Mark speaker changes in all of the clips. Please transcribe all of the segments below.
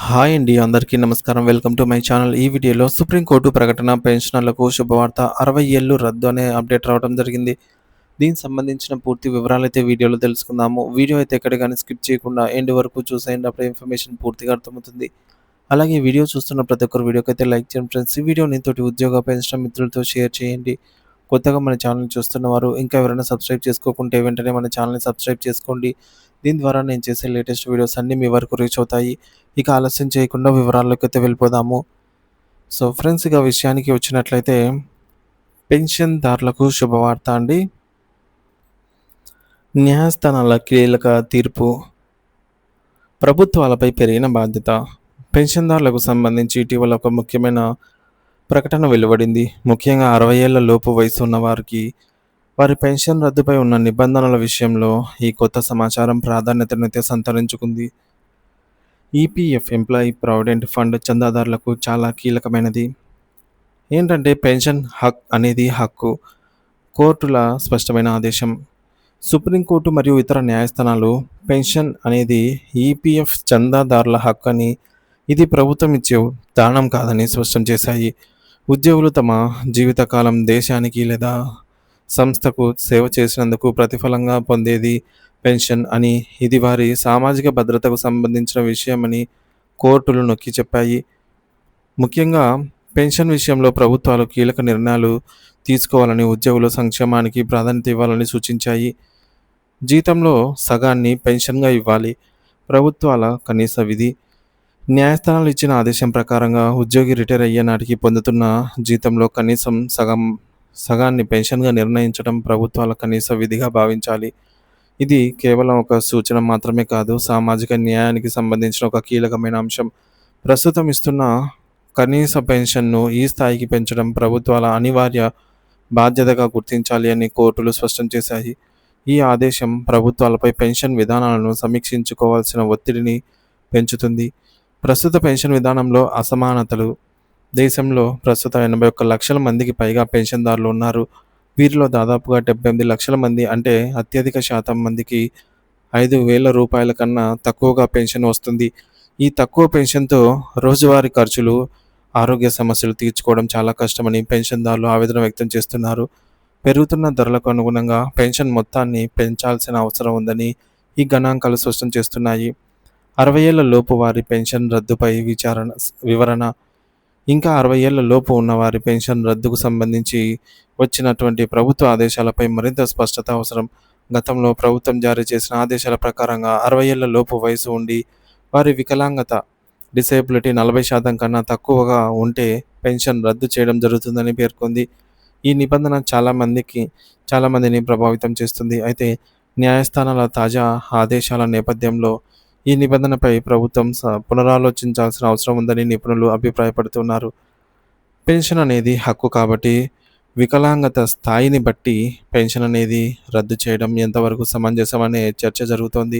Speaker 1: Hi అండి. అందరికీ నమస్కారం. Welcome to my channel. ఈ వీడియోలో సుప్రీంకోర్టు ప్రకటన పెన్షనర్లకు శుభవార్త 60 ఏళ్లు రద్దు అనే అప్డేట్ రావడం జరిగింది. దీనికి సంబంధించిన పూర్తి వివరాలైతే వీడియోలో తెలుసుకుందాము. వీడియో అయితే ఎక్కడ గాని స్కిప్ చేయకుండా ఎండ్ వరకు చూసేయండి. అప్పుడే ఇన్ఫర్మేషన్ పూర్తిగా అర్థమవుతుంది. అలాగే ఈ వీడియో చూస్తున్న ప్రతి ఒక్కరు వీడియోకైతే లైక్ చేయండి ఫ్రెండ్స్. ఈ వీడియోని తోటి ఉద్యోగ పెన్షన్ మిత్రులతో షేర్ చేయండి. కొత్తగా మన ఛానల్ చూస్తున్నవారు ఇంకా ఎవరైనా సబ్స్క్రైబ్ చేసుకోకుంటే వెంటనే మన ఛానల్‌ని సబ్స్క్రైబ్ చేసుకోండి. దీని ద్వారా నేను చేసే లేటెస్ట్ వీడియోస్ అన్నీ మీ వరకు రీచ్ అవుతాయి. ఇక ఆలస్యం చేయకుండా వివరాల్లోకైతే వెళ్ళిపోదాము. సో ఫ్రెండ్స్, ఇక విషయానికి వచ్చినట్లయితే పెన్షన్‌దారులకు శుభవార్త అండి. న్యాయస్థానాల కీలక తీర్పు, ప్రభుత్వాలపై పెరిగిన బాధ్యత. పెన్షన్‌దారులకు సంబంధించి ఇటీవల ఒక ముఖ్యమైన ప్రకటన వెలువడింది. ముఖ్యంగా 60 ఏళ్ల లోపు వయసు ఉన్న వారికి వారి పెన్షన్ రద్దుపై ఉన్న నిబంధనల విషయంలో ఈ కొత్త సమాచారం ప్రాధాన్యతనైతే సంతరించుకుంది. ఈపీఎఫ్ ఎంప్లాయీ ప్రావిడెంట్ ఫండ్ చందాదారులకు చాలా కీలకమైనది. ఏంటంటే పెన్షన్ అనేది హక్కు. కోర్టుల స్పష్టమైన ఆదేశం. సుప్రీంకోర్టు మరియు ఇతర న్యాయస్థానాలు పెన్షన్ అనేది ఈపీఎఫ్ చందాదారుల హక్కు అని, ఇది ప్రభుత్వం ఇచ్చే దానం కాదని స్పష్టం చేశాయి. ఉద్యోగులు తమ జీవితకాలం దేశానికి లేదా సంస్థకు సేవ చేసినందుకు ప్రతిఫలంగా పొందేది పెన్షన్ అని, ఇది వారి సామాజిక భద్రతకు సంబంధించిన విషయమని కోర్టులు నొక్కి చెప్పాయి. ముఖ్యంగా పెన్షన్ విషయంలో ప్రభుత్వాలు కీలక నిర్ణయాలు తీసుకోవాలని, ఉద్యోగుల సంక్షేమానికి ప్రాధాన్యత ఇవ్వాలని సూచించాయి. జీతంలో సగాన్ని పెన్షన్గా ఇవ్వాలి. ప్రభుత్వాల కనీస విధి. న్యాయస్థానాలు ఇచ్చిన ఆదేశం ప్రకారంగా ఉద్యోగి రిటైర్ అయ్యే నాటికి పొందుతున్న జీతంలో కనీసం సగాన్ని పెన్షన్గా నిర్ణయించడం ప్రభుత్వాల కనీస విధిగా భావించాలి. ఇది కేవలం ఒక సూచన మాత్రమే కాదు, సామాజిక న్యాయానికి సంబంధించిన ఒక కీలకమైన అంశం. ప్రస్తుతం ఇస్తున్న కనీస పెన్షన్ను ఈ స్థాయికి పెంచడం ప్రభుత్వాల అనివార్య బాధ్యతగా గుర్తించాలి అని కోర్టులు స్పష్టం చేశాయి. ఈ ఆదేశం ప్రభుత్వాలపై పెన్షన్ విధానాలను సమీక్షించుకోవాల్సిన ఒత్తిడిని పెంచుతుంది. ప్రస్తుత పెన్షన్ విధానంలో అసమానతలు. దేశంలో ప్రస్తుతం 81 లక్షల మందికి పైగా పెన్షన్దారులు ఉన్నారు. వీరిలో దాదాపుగా 78 లక్షల మంది, అంటే అత్యధిక శాతం మందికి రూ. 5,000 కన్నా తక్కువగా పెన్షన్ వస్తుంది. ఈ తక్కువ పెన్షన్తో రోజువారీ ఖర్చులు, ఆరోగ్య సమస్యలు తీర్చుకోవడం చాలా కష్టమని పెన్షన్దారులు ఆవేదన వ్యక్తం చేస్తున్నారు. పెరుగుతున్న ధరలకు అనుగుణంగా పెన్షన్ మొత్తాన్ని పెంచాల్సిన అవసరం ఉందని ఈ గణాంకాలు స్పష్టం చేస్తున్నాయి. 60 ఏళ్ల లోపు వారి పెన్షన్ రద్దుపై వివరణ. ఇంకా 60 ఏళ్ల లోపు ఉన్న వారి పెన్షన్ రద్దుకు సంబంధించి వచ్చినటువంటి ప్రభుత్వ ఆదేశాలపై మరింత స్పష్టత అవసరం. గతంలో ప్రభుత్వం జారీ చేసిన ఆదేశాల ప్రకారంగా 60 ఏళ్ల లోపు వయసు ఉండి వారి వికలాంగత, డిసేబిలిటీ 40% కన్నా తక్కువగా ఉంటే పెన్షన్ రద్దు చేయడం జరుగుతుందని పేర్కొంది. ఈ నిబంధన చాలామందిని ప్రభావితం చేస్తుంది. అయితే న్యాయస్థానాల తాజా ఆదేశాల నేపథ్యంలో ఈ నిబంధనపై ప్రభుత్వం పునరాలోచించాల్సిన అవసరం ఉందని నిపుణులు అభిప్రాయపడుతున్నారు. పెన్షన్ అనేది హక్కు కాబట్టి వికలాంగత స్థాయిని బట్టి పెన్షన్ అనేది రద్దు చేయడం ఎంతవరకు సమంజసం అనే చర్చ జరుగుతోంది.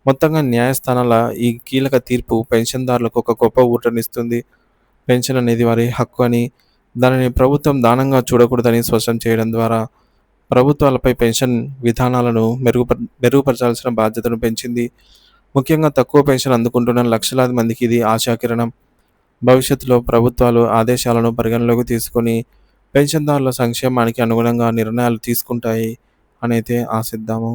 Speaker 1: మొత్తంగా న్యాయస్థానాల ఈ కీలక తీర్పు పెన్షన్దారులకు ఒక గొప్ప ఊరటనిస్తుంది. పెన్షన్ అనేది వారి హక్కు అని, దానిని ప్రభుత్వం దానంగా చూడకూడదని స్పష్టం చేయడం ద్వారా ప్రభుత్వాలపై పెన్షన్ విధానాలను మెరుగుపరచాల్సిన బాధ్యతను పెంచింది. ముఖ్యంగా తక్కువ పెన్షన్ అందుకుంటున్న లక్షలాది మందికి ఇది ఆశాకిరణం. భవిష్యత్తులో ప్రభుత్వాలు ఆదేశాలను పరిగణలోకి తీసుకొని పెన్షన్దారుల సంక్షేమానికి అనుగుణంగా నిర్ణయాలు తీసుకుంటాయి అనైతే ఆశిద్దాము.